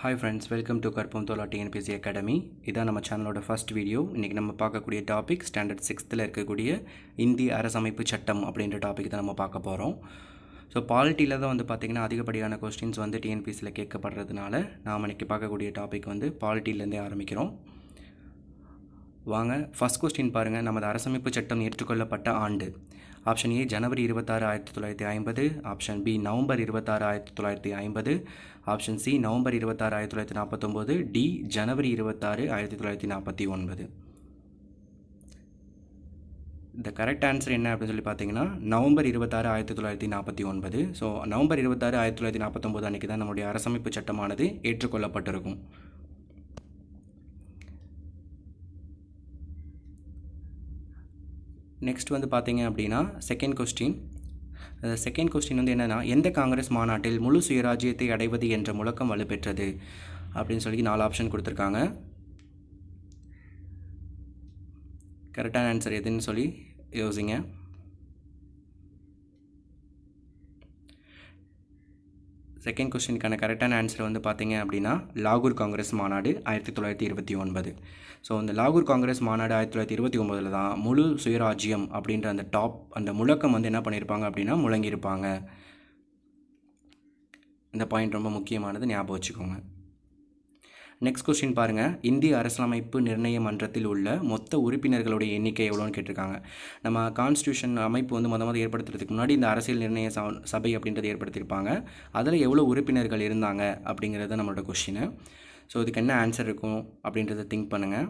Hi friends, welcome to கற்போம் தோலா TNPSC academy. இதான் நம்ம சேனலோட ஃபர்ஸ்ட் வீடியோ. இன்றைக்கி நம்ம பார்க்கக்கூடிய டாபிக் ஸ்டாண்டர்ட் 6th இருக்கக்கூடிய இந்திய அரசமைப்பு சட்டம் அப்படின்ற டாபிக் தான் நம்ம பார்க்க போகிறோம். ஸோ பாலிட்டியில் தான் பார்த்திங்கன்னா அதிகப்படியான கொஸ்டின்ஸ் டிஎன்பிஎஸ்சியில் கேட்கப்படுறதுனால நாம் இன்றைக்கி பார்க்கக்கூடிய டாபிக் பாலிட்டிலேருந்தே ஆரம்பிக்கிறோம். வாங்க, ஃபஸ்ட் கொஸ்டின் பாருங்கள். நமது அரசமைப்பு சட்டம் ஏற்றுக்கொள்ளப்பட்ட ஆண்டு. ஆப்ஷன் ஏ ஜனவரி 26, 1950. ஆப்ஷன் பி நவம்பர் 26, 1950. ஆப்ஷன் சி நவம்பர் 26, 1949. டி ஜனவரி 26, 1949. இந்த கரெக்ட் ஆன்சர் என்ன அப்படின்னு சொல்லி பார்த்தீங்கன்னா நவம்பர் 26, 1949. ஸோ நவம்பர் 26, 1949 அன்றைக்கி தான் நம்முடைய அரசமைப்பு சட்டமானது ஏற்றுக்கொள்ளப்பட்டிருக்கும். நெக்ஸ்ட் பார்த்தீங்க அப்படின்னா செகண்ட் கொஸ்டின் என்னென்னா, எந்த காங்கிரஸ் மாநாட்டில் முழு சுயராஜ்யத்தை அடைவது என்ற முழக்கம் வலுப்பெற்றது அப்படின்னு சொல்லி 4 ஆப்ஷன் கொடுத்துருக்காங்க. கரெக்டான ஆன்சர் எதுன்னு சொல்லி யோசிங்க. செகண்ட் கொஸ்டினுக்கான கரெக்டான ஆன்சர் பார்த்தீங்க அப்படின்னா லாகூர் காங்கிரஸ் மாநாடு 1929. ஸோ இந்த லாகூர் காங்கிரஸ் மாநாடு 1929 தான் முழு சுயராஜ்யம் அப்படின்ற அந்த முழக்கம் என்ன பண்ணியிருப்பாங்க அப்படின்னா முழங்கியிருப்பாங்க. இந்த பாயிண்ட் ரொம்ப முக்கியமானது, ஞாபகம் வச்சுக்கோங்க. நெக்ஸ்ட் கொஸ்டின் பாருங்கள். இந்திய அரசியலமைப்பு நிர்ணய மன்றத்தில் உள்ள மொத்த உறுப்பினர்களுடைய எண்ணிக்கை எவ்வளோன்னு கேட்டிருக்காங்க. நம்ம கான்ஸ்டியூஷன் அமைப்பு மொதல் ஏற்படுத்துறதுக்கு முன்னாடி இந்த அரசியல் நிர்ணய சபை அப்படின்றத ஏற்படுத்தியிருப்பாங்க. அதில் எவ்வளோ உறுப்பினர்கள் இருந்தாங்க அப்படிங்கிறது நம்மளோட கொஸ்டின். ஸோ இதுக்கு என்ன ஆன்சர் இருக்கும் அப்படின்றத திங்க் பண்ணுங்கள்.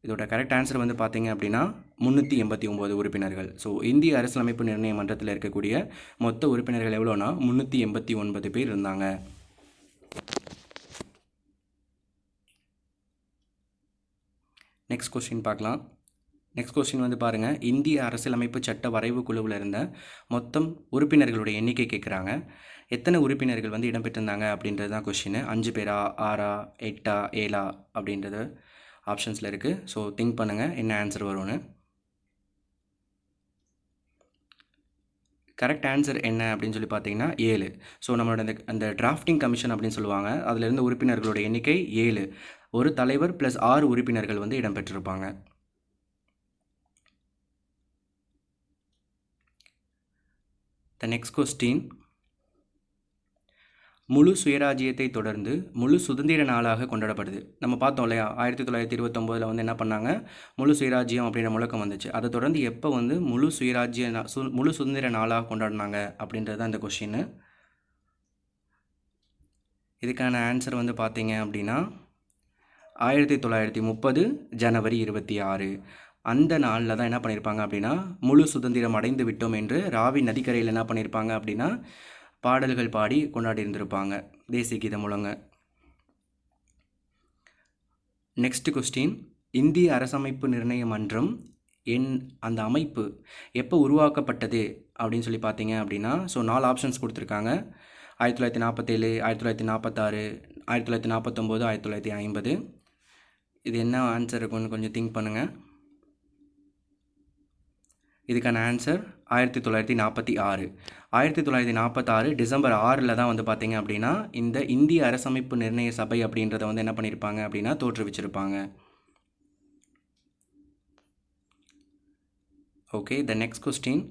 இதோட கரெக்ட் ஆன்சர் பார்த்தீங்க அப்படின்னா 389 உறுப்பினர்கள். ஸோ இந்திய அரசியலமைப்பு நிர்ணய மன்றத்தில் இருக்கக்கூடிய மொத்த உறுப்பினர்கள் எவ்வளோனா 389 பேர் இருந்தாங்க. நெக்ஸ்ட் கொஸ்டின் பார்க்கலாம். நெக்ஸ்ட் கொஸ்டின் பாருங்கள். இந்திய அரசியலமைப்பு சட்ட வரைவு குழுவில் இருந்த மொத்தம் உறுப்பினர்களுடைய எண்ணிக்கை கேட்குறாங்க. எத்தனை உறுப்பினர்கள் இடம்பெற்றிருந்தாங்க அப்படின்றது தான் கொஸ்டின். 5 பேரா, 6ஆ, 8ஆ, 7ஆ அப்படின்றது ஆப்ஷன்ஸில் இருக்குது. ஸோ திங்க் பண்ணுங்கள் என்ன ஆன்சர் வரும்னு. கரெக்ட் ஆன்சர் என்ன அப்படின்னு சொல்லி பார்த்தீங்கன்னா 7. ஸோ நம்மளோட அந்த டிராஃப்டிங் கமிஷன் அப்படின்னு சொல்லுவாங்க, அதில் இருந்த உறுப்பினர்களோட எண்ணிக்கை 7. ஒரு தலைவர் ப்ளஸ் 6 உறுப்பினர்கள் இடம்பெற்றிருப்பாங்க. த நெக்ஸ்ட் கொஸ்டின். முழு சுயராஜ்யத்தை தொடர்ந்து முழு சுதந்திர நாளாக கொண்டாடப்படுது. நம்ம பார்த்தோம் இல்லையா, 1929 என்ன பண்ணாங்க, முழு சுயராஜ்யம் அப்படின்ற முழக்கம் வந்துச்சு. அதை தொடர்ந்து எப்போ முழு சுதந்திர நாளாக கொண்டாடினாங்க அப்படின்றது தான் இந்த கொஷின். இதுக்கான ஆன்சர் பார்த்தீங்க அப்படின்னா 1930 ஜனவரி 26. அந்த நாளில் தான் என்ன பண்ணியிருப்பாங்க அப்படின்னா முழு சுதந்திரம் அடைந்து விட்டோம் என்று ராவி நதிக்கரையில் என்ன பண்ணியிருப்பாங்க அப்படின்னா பாடல்கள் பாடி கொண்டாடி இருந்திருப்பாங்க, தேசிய கீதம் முழங்க. Next question. இந்திய அரசமைப்பு நிர்ணய மன்றம் அந்த அமைப்பு எப்போ உருவாக்கப்பட்டது அப்படின்னு சொல்லி பார்த்தீங்க அப்படின்னா ஸோ 4 ஆப்ஷன்ஸ் கொடுத்துருக்காங்க. 1947, 1946, 1949, 1950. இது என்ன ஆன்சர் இருக்குன்னு கொஞ்சம் திங்க் பண்ணுங்கள். இதுக்கான ஆன்சர் 1946. 1946 டிசம்பர் 6 தான் பார்த்தீங்க அப்படின்னா இந்த இந்திய அரசமைப்பு நிர்ணய சபை அப்படின்றத என்ன பண்ணியிருப்பாங்க அப்படின்னா தோற்றுவிச்சிருப்பாங்க. Okay, the next question.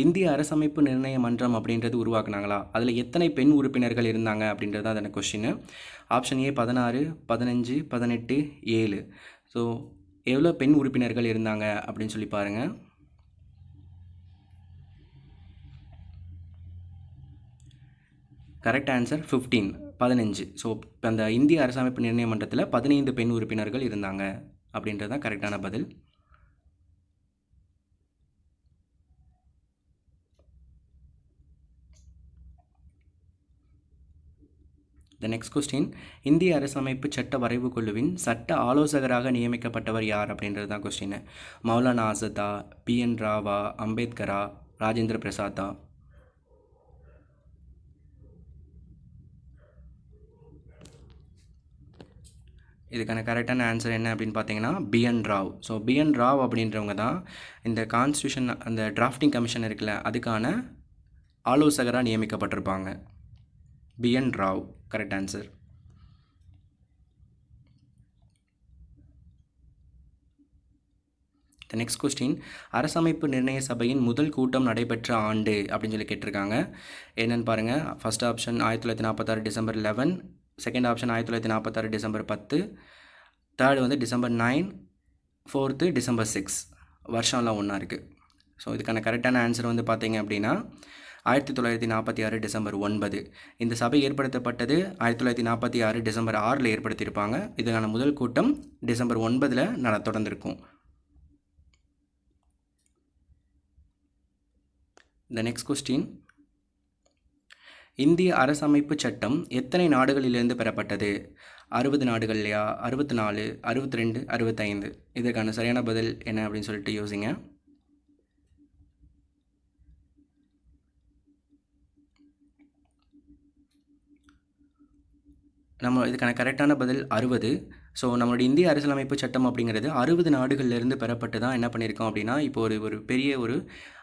இந்திய அரசமைப்பு நிர்ணய மன்றம் அப்படின்றது உருவாக்குனாங்களா, அதில் எத்தனை பெண் உறுப்பினர்கள் இருந்தாங்க அப்படின்றது தான் அந்த கொஸ்டின். Option A 16, 15, 18, 7. ஸோ எவ்வளோ பெண் உறுப்பினர்கள் இருந்தாங்க அப்படின்னு சொல்லி பாருங்கள். Correct answer 15. ஸோ அந்த இந்திய அரசமைப்பு நிர்ணய மன்றத்தில் 15 பெண் உறுப்பினர்கள் இருந்தாங்க அப்படின்றது தான் கரெக்டான பதில். த நெக்ஸ்ட் கொஸ்டின். இந்திய அரசமைப்பு சட்ட வரைவு குழுவின் சட்ட ஆலோசகராக நியமிக்கப்பட்டவர் யார் அப்படின்றது தான் கொஸ்டின். மௌலானா ஆசாதா, PN ராவா, அம்பேத்கரா, ராஜேந்திர பிரசாத்தா? இதுக்கான கரெக்டான ஆன்சர் என்ன அப்படின்னு பார்த்தீங்கன்னா BN Rao. So BN Rao அப்படின்றவங்க தான் இந்த கான்ஸ்டியூஷன் அந்த டிராஃப்டிங் கமிஷன் இருக்குல்ல, அதுக்கான ஆலோசகராக நியமிக்கப்பட்டிருப்பாங்க. B N Rau. Correct answer. The next question, அரசமைப்பு நிர்ணய சபையின் முதல் கூட்டம் நடைபெற்ற ஆண்டு அப்படின்னு சொல்லி கேட்டிருக்காங்க. என்னென்னு பாருங்கள். First option 1946 December 11, second option 1946 December 10, third வந்து டிசம்பர் 9, ஃபோர்த்து டிசம்பர் 6. வருஷம்லாம் ஒன்றா இருக்குது. ஸோ இதுக்கான கரெக்டான ஆன்சர் வந்து பார்த்தீங்க அப்படின்னா 1946 டிசம்பர் 9. இந்த சபை ஏற்படுத்தப்பட்டது 1946 டிசம்பர் 6 ஏற்படுத்தியிருப்பாங்க. இதுக்கான முதல் கூட்டம் டிசம்பர் 9 தொடர்ந்துருக்கும். த நெக்ஸ்ட் கொஸ்டின், இந்திய அரசமைப்பு சட்டம் எத்தனை நாடுகளிலிருந்து பெறப்பட்டது? 60 நாடுகள்லையா, 64, 62, 65? இதற்கான சரியான பதில் என்ன அப்படின்னு சொல்லிட்டு யோசிங்க. நம்ம இதுக்கான கரெக்டான பதில் 60. ஸோ நம்மளுடைய இந்திய அரசியலமைப்பு சட்டம் அப்படிங்கிறது 60 நாடுகள்லேருந்து பெறப்பட்டு தான் என்ன பண்ணியிருக்கோம் அப்படின்னா, இப்போ ஒரு பெரிய ஒரு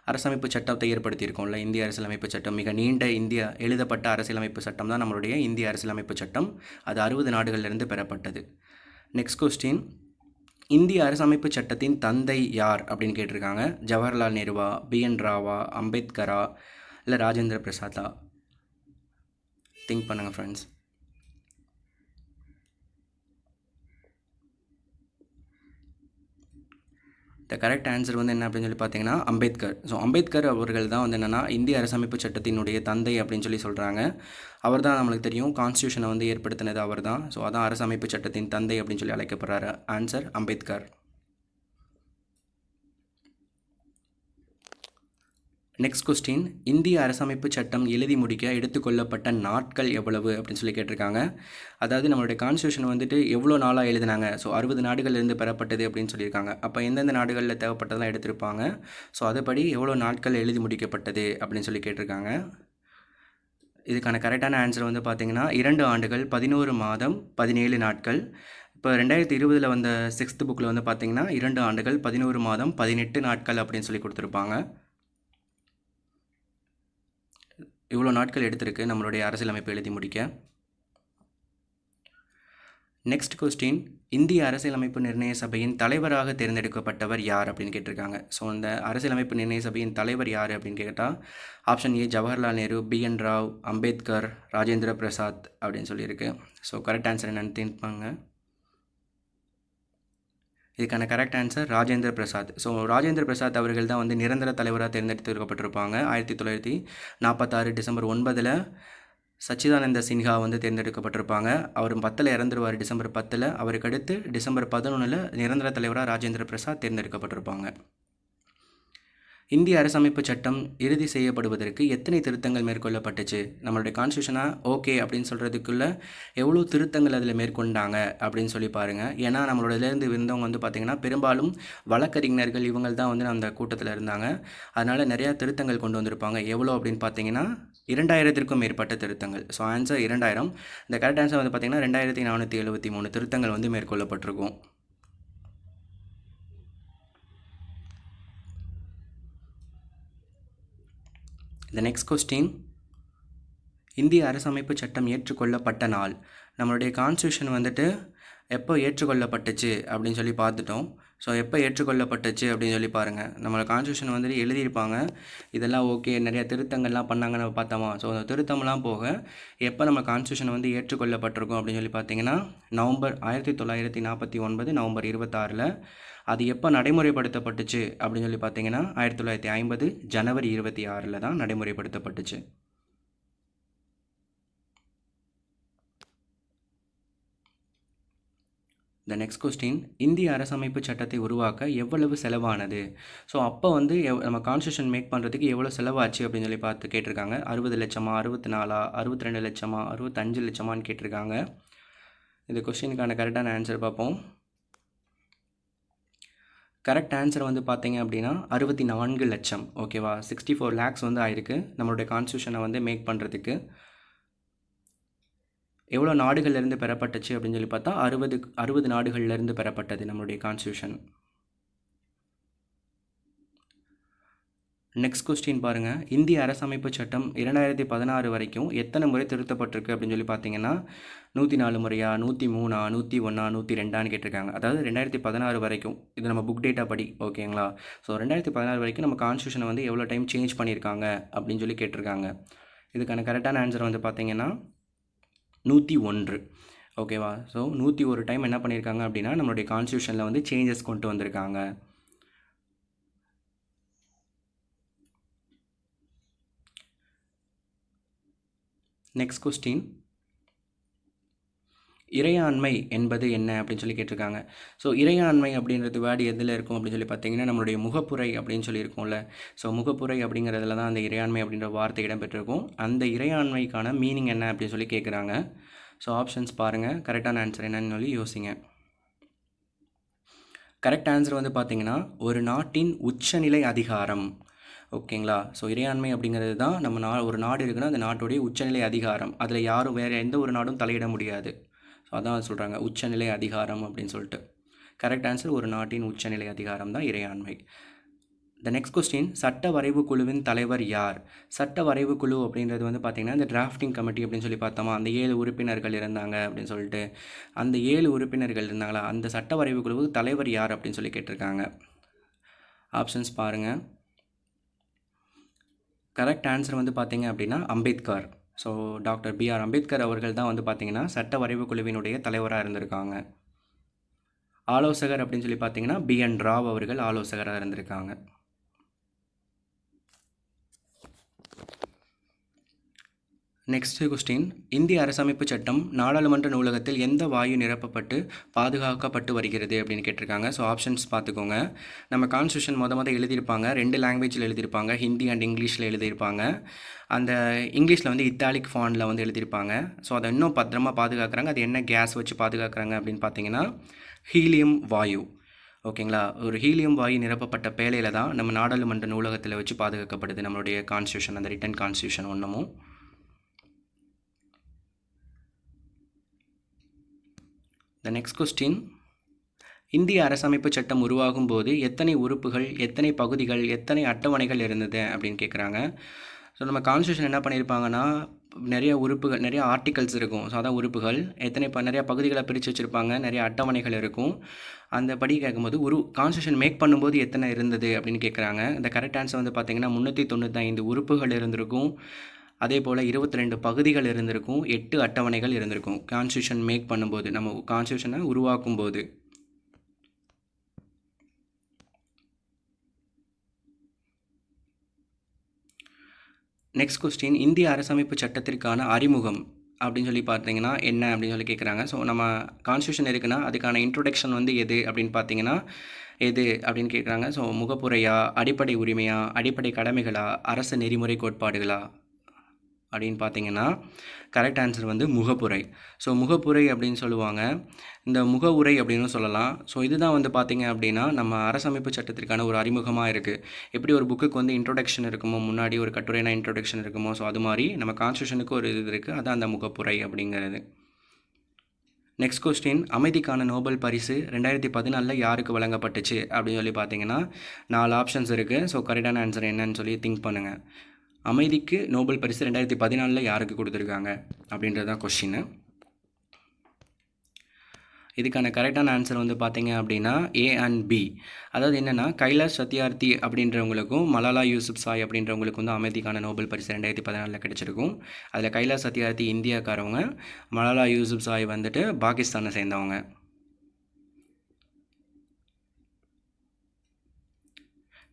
அரசமைப்பு சட்டத்தை ஏற்படுத்தியிருக்கோம்ல. இந்திய அரசியலமைப்பு சட்டம் மிக நீண்ட இந்தியா எழுதப்பட்ட அரசியலமைப்பு சட்டம் தான் நம்மளுடைய இந்திய அரசியலமைப்பு சட்டம். அது 60 நாடுகள்லேருந்து பெறப்பட்டது. நெக்ஸ்ட் கொஸ்டின், இந்திய அரசமைப்பு சட்டத்தின் தந்தை யார் அப்படின்னு கேட்டிருக்காங்க. ஜவஹர்லால் நேருவா, பிஎன் ராவா, அம்பேத்கரா, இல்லை ராஜேந்திர பிரசாத்தா? திங்க் பண்ணுங்கள் ஃப்ரெண்ட்ஸ். த கரெக்ட் ஆன்சர் வந்து என்ன அப்படின்னு சொல்லி பார்த்தீங்கன்னா அம்பேத்கர். ஸோ அம்பேத்கர் அவர்கள் தான் வந்து என்னென்னா இந்திய அரசமைப்பு சட்டத்தினுடைய தந்தை அப்படின்னு சொல்லி சொல்கிறாங்க. அவர் தான் நம்மளுக்கு தெரியும் கான்ஸ்டியூஷனை வந்து ஏற்படுத்தினது அவர் தான். ஸோ அதான் அரசமைப்பு சட்டத்தின் தந்தை அப்படின்னு சொல்லி அழைக்கப்படுறாரு. ஆன்சர் அம்பேத்கர். நெக்ஸ்ட் கொஸ்டின், இந்திய அரசமைப்பு சட்டம் எழுதி முடிக்க எடுத்துக்கொள்ளப்பட்ட நாட்கள் எவ்வளவு அப்படின்னு சொல்லி கேட்டிருக்காங்க. அதாவது நம்மளுடைய கான்ஸ்டியூஷன் வந்துட்டு எவ்வளோ நாளாக எழுதினாங்க. ஸோ 60 நாடுகள்லேருந்து பெறப்பட்டது அப்படின்னு சொல்லியிருக்காங்க. அப்போ எந்தெந்த நாடுகளில் தேவைப்பட்டதெல்லாம் எடுத்திருப்பாங்க. ஸோ அதுபடி எவ்வளோ நாட்கள் எழுதி முடிக்கப்பட்டது அப்படின்னு சொல்லி கேட்டிருக்காங்க. இதுக்கான கரெக்டான ஆன்சர் வந்து பார்த்திங்கன்னா 2 ஆண்டுகள் 11 மாதம் 17 நாட்கள். இப்போ 2020 வந்த 6th புக்கில் வந்து பார்த்திங்கன்னா 2 ஆண்டுகள் 11 மாதம் 18 நாட்கள் அப்படின்னு சொல்லி கொடுத்துருப்பாங்க. இவ்வளோ நாட்கள் எடுத்திருக்கு நம்மளுடைய அரசியலமைப்பு எழுதி முடிக்க. நெக்ஸ்ட் கொஸ்டின், இந்திய அரசியலமைப்பு நிர்ணய சபையின் தலைவராக தேர்ந்தெடுக்கப்பட்டவர் யார் அப்படின்னு கேட்டிருக்காங்க. ஸோ இந்த அரசியலமைப்பு நிர்ணய சபையின் தலைவர் யார் அப்படின்னு கேட்டால் option A Jawaharlal Nehru, B N Rau, Ambedkar, Rajendra Prasad அப்படின்னு சொல்லியிருக்கு. ஸோ கரெக்ட் ஆன்சர் என்னென்னு திங்க். இதுக்கான correct answer Rajendra Prasad. So Rajendra Prasad அவர்கள் தான் வந்து நிரந்தர தலைவராக தேர்ந்தெடுக்கப்பட்டிருப்பாங்க. 1946 டிசம்பர் 9 சச்சிதானந்த சின்ஹா வந்து தேர்ந்தெடுக்கப்பட்டிருப்பாங்க. அவர் 10 இறந்துருவார் டிசம்பர் 10. அவருக்கு அடுத்து டிசம்பர் 11 நிரந்தர தலைவராக ராஜேந்திர பிரசாத் தேர்ந்தெடுக்கப்பட்டிருப்பாங்க. இந்திய அரசமைப்பு சட்டம் இறுதி செய்யப்படுவதற்கு எத்தனை திருத்தங்கள் மேற்கொள்ளப்பட்டுச்சு? நம்மளுடைய கான்ஸ்டியூஷனாக ஓகே அப்படின்னு சொல்கிறதுக்குள்ளே எவ்வளோ திருத்தங்கள் அதில் மேற்கொண்டாங்க அப்படின்னு சொல்லி பாருங்கள். ஏன்னா நம்மளோடலேருந்து இருந்தவங்க வந்து பார்த்திங்கன்னா பெரும்பாலும் வழக்கறிஞர்கள் இவங்க தான் வந்து அந்த கூட்டத்தில் இருந்தாங்க. அதனால் நிறையா திருத்தங்கள் கொண்டு வந்திருப்பாங்க. எவ்வளோ அப்படின்னு பார்த்தீங்கன்னா 2000க்கும் மேற்பட்ட திருத்தங்கள். So answer 2000. இந்த கரெக்ட் ஆன்சர் வந்து பார்த்திங்கன்னா 2473 திருத்தங்கள் வந்து மேற்கொள்ளப்பட்டிருக்கும். த நெக்ஸ்ட் கொஸ்டின், இந்திய அரசமைப்பு சட்டம் ஏற்றுக்கொள்ளப்பட்ட நாள். நம்மளுடைய கான்ஸ்டியூஷன் வந்துட்டு எப்போ ஏற்றுக்கொள்ளப்பட்டுச்சு அப்படின்னு சொல்லி பார்த்துட்டோம். ஸோ எப்போ ஏற்றுக்கொள்ளப்பட்டுச்சு அப்படின்னு சொல்லி பாருங்கள். நம்மளோட கான்ஸ்டியூஷன் வந்துட்டு எழுதியிருப்பாங்க. இதெல்லாம் ஓகே, நிறைய திருத்தங்கள்லாம் பண்ணாங்க நம்ம பார்த்தோமா. ஸோ அந்த திருத்தம்லாம் போக எப்போ நம்ம கான்ஸ்டியூஷன் வந்து ஏற்றுக்கொள்ளப்பட்டிருக்கோம் அப்படின்னு சொல்லி பார்த்தீங்கன்னா 1949 நவம்பர் 26. அது எப்போ நடைமுறைப்படுத்தப்பட்டுச்சு அப்படின்னு சொல்லி பார்த்தீங்கன்னா 1950 ஜனவரி 26 தான் நடைமுறைப்படுத்தப்பட்டுச்சு. த நெக்ஸ்ட் கொஸ்டின், இந்திய அரசமைப்பு சட்டத்தை உருவாக்க எவ்வளவு செலவானது? ஸோ அப்போ வந்து நம்ம கான்ஸ்டியூஷன் மேக் பண்ணுறதுக்கு எவ்வளோ செலவாச்சு அப்படின்னு சொல்லி பார்த்து கேட்டிருக்காங்க. 60 லட்சமா, 64, 62 லட்சமா, 65 லட்சமான்னு கேட்டிருக்காங்க. இந்த கொஸ்டினுக்கான கரெக்டான ஆன்சர் பார்ப்போம். கரெக்ட் ஆன்சர் வந்து பார்த்தீங்க அப்படின்னா 64 லட்சம். ஓகேவா, 64 lakhs வந்து ஆயிருக்கு நம்மளுடைய கான்ஸ்டியூஷனை வந்து மேக் பண்ணுறதுக்கு. எவ்வளோ நாடுகள்லேருந்து பெறப்பட்டுச்சு அப்படின்னு சொல்லி பார்த்தா 60 நாடுகள்லேருந்து பெறப்பட்டது நம்மளுடைய கான்ஸ்டியூஷன். நெக்ஸ்ட் கொஸ்டின் பாருங்கள், இந்திய அரசமைப்பு சட்டம் 2016 வரைக்கும் எத்தனை முறை திருத்தப்பட்டிருக்கு அப்படின்னு சொல்லி பார்த்தீங்கன்னா 104 முறையா, 103, 101, 102 கேட்டிருக்காங்க. அதாவது 2016 வரைக்கும், இது நம்ம புக் டேட்டா படி, ஓகேங்களா? ஸோ 2016 வரைக்கும் நம்ம கான்ஸ்டியூஷனை வந்து எவ்வளோ டைம் சேஞ்ச் பண்ணியிருக்காங்க அப்படின்னு சொல்லி கேட்டிருக்காங்க. இதுக்கான கரெக்டான ஆன்சர் வந்து பார்த்தீங்கன்னா 101. ஓகேவா? ஸோ 101 டைம் என்ன பண்ணியிருக்காங்க அப்படின்னா நம்மளுடைய கான்ஸ்டியூஷனில் வந்து சேஞ்சஸ் கொண்டு வந்திருக்காங்க. நெக்ஸ்ட் கொஸ்டின், இறையாண்மை என்பது என்ன அப்படின்னு சொல்லி கேட்டிருக்காங்க. ஸோ இறையாண்மை அப்படின்றது வேர்டு எதில் இருக்கும் அப்படின்னு சொல்லி பார்த்தீங்கன்னா நம்மளுடைய முகப்புரை அப்படின்னு சொல்லி இருக்கும்ல. ஸோ முகப்புரை அப்படிங்கிறதுல தான் அந்த இறையாண்மை அப்படின்ற வார்த்தை இடம்பெற்றிருக்கும். அந்த இறையாண்மைக்கான மீனிங் என்ன அப்படின்னு சொல்லி கேட்குறாங்க. ஸோ ஆப்ஷன்ஸ் பாருங்கள், கரெக்டான ஆன்சர் என்னன்னு சொல்லி யோசிங்க. கரெக்ட் ஆன்சர் வந்து பார்த்தீங்கன்னா ஒரு நாட்டின் உச்சநிலை அதிகாரம். ஓகேங்களா? ஸோ இறையாண்மை அப்படிங்கிறது தான் நம்ம ஒரு நாடு இருக்குன்னா அந்த நாட்டுடைய உச்சநிலை அதிகாரம். அதில் யாரும் வேறு எந்த ஒரு நாடும் தலையிட முடியாது. ஸோ அதான் சொல்கிறாங்க உச்சநிலை அதிகாரம் அப்படின்னு சொல்லிட்டு. கரெக்ட் ஆன்சர் ஒரு நாட்டின் உச்சநிலை அதிகாரம் தான் இறையாண்மை. த நெக்ஸ்ட் கொஸ்டின், சட்ட வரைவு குழுவின் தலைவர் யார்? சட்ட வரைவு குழு அப்படின்றது வந்து பார்த்திங்கன்னா இந்த டிராஃப்டிங் கமிட்டி அப்படின்னு சொல்லி பார்த்தோமா, அந்த 7 உறுப்பினர்கள் இருந்தாங்க அப்படின்னு சொல்லிட்டு, அந்த 7 உறுப்பினர்கள் இருந்தாங்களா, அந்த சட்ட வரைவு குழுவுக்கு தலைவர் யார் அப்படின்னு சொல்லி கேட்டிருக்காங்க. ஆப்ஷன்ஸ் பாருங்கள். கரெக்ட் ஆன்சர் வந்து பார்த்திங்க அப்படின்னா Ambedkar. So doctor B.R. Ambedkar அவர்கள் தான் வந்து பார்த்திங்கன்னா சட்ட வரைவு குழுவினுடைய தலைவராக இருந்திருக்காங்க. ஆலோசகர் அப்படின்னு சொல்லி பார்த்தீங்கன்னா B.N. ராவ் அவர்கள் ஆலோசகராக இருந்திருக்காங்க. நெக்ஸ்ட் கொஸ்டின், இந்திய அரசமைப்பு சட்டம் நாடாளுமன்ற நூலகத்தில் எந்த வாயு நிரப்பப்பட்டு பாதுகாக்கப்பட்டு வருகிறது அப்படின்னு கேட்டிருக்காங்க. ஸோ ஆப்ஷன்ஸ் பார்த்துக்கோங்க. நம்ம கான்ஸ்டியூஷன் மொதல் எழுதியிருப்பாங்க, 2 லாங்குவேஜில் எழுதியிருப்பாங்க, ஹிந்தி அண்ட் இங்கிலீஷில் எழுதியிருப்பாங்க. அந்த இங்கிலீஷில் வந்து இத்தாலிக் ஃபாண்டில் வந்து எழுதியிருப்பாங்க. ஸோ அதை இன்னும் பத்திரமா பாதுகாக்கிறாங்க. அது என்ன கேஸ் வச்சு பாதுகாக்கிறாங்க அப்படின்னு பார்த்தீங்கன்னா ஹீலியம் வாயு. ஓகேங்களா? ஒரு ஹீலியம் வாயு நிரப்பப்பட்ட பேழையில் தான் நம்ம நாடாளுமன்ற நூலகத்தில் வச்சு பாதுகாக்கப்படுது நம்மளுடைய கான்ஸ்டியூஷன், அந்த ரிட்டன் கான்ஸ்டியூஷன் ஒன்றுமும். த நெக்ஸ்ட் கொஸ்டின், இந்திய அரசமைப்பு சட்டம் உருவாகும் போது எத்தனை உறுப்புகள், எத்தனை பகுதிகள், எத்தனை அட்டவணைகள் இருந்தது அப்படின்னு கேட்குறாங்க. ஸோ நம்ம கான்ஸ்டியூஷன் என்ன பண்ணியிருப்பாங்கன்னா நிறைய உறுப்புகள், நிறைய ஆர்டிகல்ஸ் இருக்கும். ஸோ அதான் உறுப்புகள். நிறையா பகுதிகளை பிரித்து வச்சுருப்பாங்க, நிறைய அட்டவணைகள் இருக்கும். அந்த படி கேட்கும்போது கான்ஸ்டியூஷன் மேக் பண்ணும்போது எத்தனை இருந்தது அப்படின்னு கேட்குறாங்க. இந்த கரெக்ட் ஆன்சர் வந்து பார்த்திங்கன்னா 395 உறுப்புகள் இருந்திருக்கும். அதே போல் 22 பகுதிகள் இருந்திருக்கும், 8 அட்டவணைகள் இருந்திருக்கும் கான்ஸ்டியூஷன் மேக் பண்ணும்போது, நம்ம கான்ஸ்டியூஷனை உருவாக்கும் போது. நெக்ஸ்ட் கொஸ்டின், இந்திய அரசமைப்பு சட்டத்திற்கான அறிமுகம் அப்படின்னு சொல்லி பார்த்தீங்கன்னா என்ன அப்படின்னு சொல்லி கேட்குறாங்க. ஸோ நம்ம கான்ஸ்டியூஷன் இருக்குன்னா அதுக்கான இன்ட்ரொடக்ஷன் வந்து எது அப்படின்னு பார்த்தீங்கன்னா எது அப்படின்னு கேட்குறாங்க. ஸோ முகப்புரையா, அடிப்படை உரிமையா, அடிப்படை கடமைகளா, அரசு நெறிமுறை கோட்பாடுகளா அப்படின்னு பார்த்தீங்கன்னா கரெக்ட் ஆன்சர் வந்து முகப்புரை. ஸோ முகப்புரை அப்படின்னு சொல்லுவாங்க, இந்த முகவுரை அப்படின்னு சொல்லலாம். ஸோ இதுதான் வந்து பார்த்திங்க அப்படின்னா நம்ம அரசமைப்பு சட்டத்திற்கான ஒரு அறிமுகமாக இருக்குது. எப்படி ஒரு புக்குக்கு வந்து இன்ட்ரொடக்ஷன் இருக்குமோ, முன்னாடி ஒரு கட்டுரைனா இன்ட்ரொடக்ஷன் இருக்குமோ, ஸோ அது மாதிரி நம்ம கான்ஸ்டியூஷனுக்கு ஒரு இது இருக்குது, அதான் அந்த முகப்புரை அப்படிங்கிறது. நெக்ஸ்ட் கொஸ்டின், அமைதிக்கான நோபல் பரிசு 2014 யாருக்கு வழங்கப்பட்டுச்சு அப்படின்னு சொல்லி பார்த்தீங்கன்னா 4 ஆப்ஷன்ஸ் இருக்குது. ஸோ கரெக்டான ஆன்சர் என்னன்னு சொல்லி திங்க் பண்ணுங்கள். அமைதிக்கு நோபல் பரிசு 2014 யாருக்கு கொடுத்துருக்காங்க அப்படின்றது தான் கொஸ்டின். இதுக்கான கரெக்டான ஆன்சர் வந்து பார்த்தீங்க அப்படின்னா A and B. அதாவது என்னென்னா கைலாஷ் சத்யார்த்தி அப்படின்றவங்களுக்கும் மலாலா யூசுப்சாய் அப்படின்றவங்களுக்கு வந்து அமைதிக்கான நோபல் பரிசு 2014 கிடச்சிருக்கும். அதில் கைலாஷ் சத்யார்த்தி இந்தியாக்காரவங்க, மலாலா யூசுப்சாய் வந்துட்டு பாகிஸ்தானை சேர்ந்தவங்க.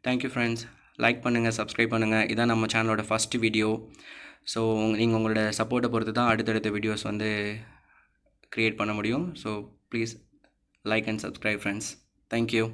Thank you friends. லைக் பண்ணுங்கள், சப்ஸ்கிரைப் பண்ணுங்கள். இதான் நம்ம சேனலோட ஃபஸ்ட் வீடியோ. ஸோ நீங்கள் உங்களோட சப்போர்ட்டை பொறுத்து தான் அடுத்தடுத்த வீடியோஸ் வந்து க்ரியேட் பண்ண முடியும். So please like and subscribe friends. Thank you.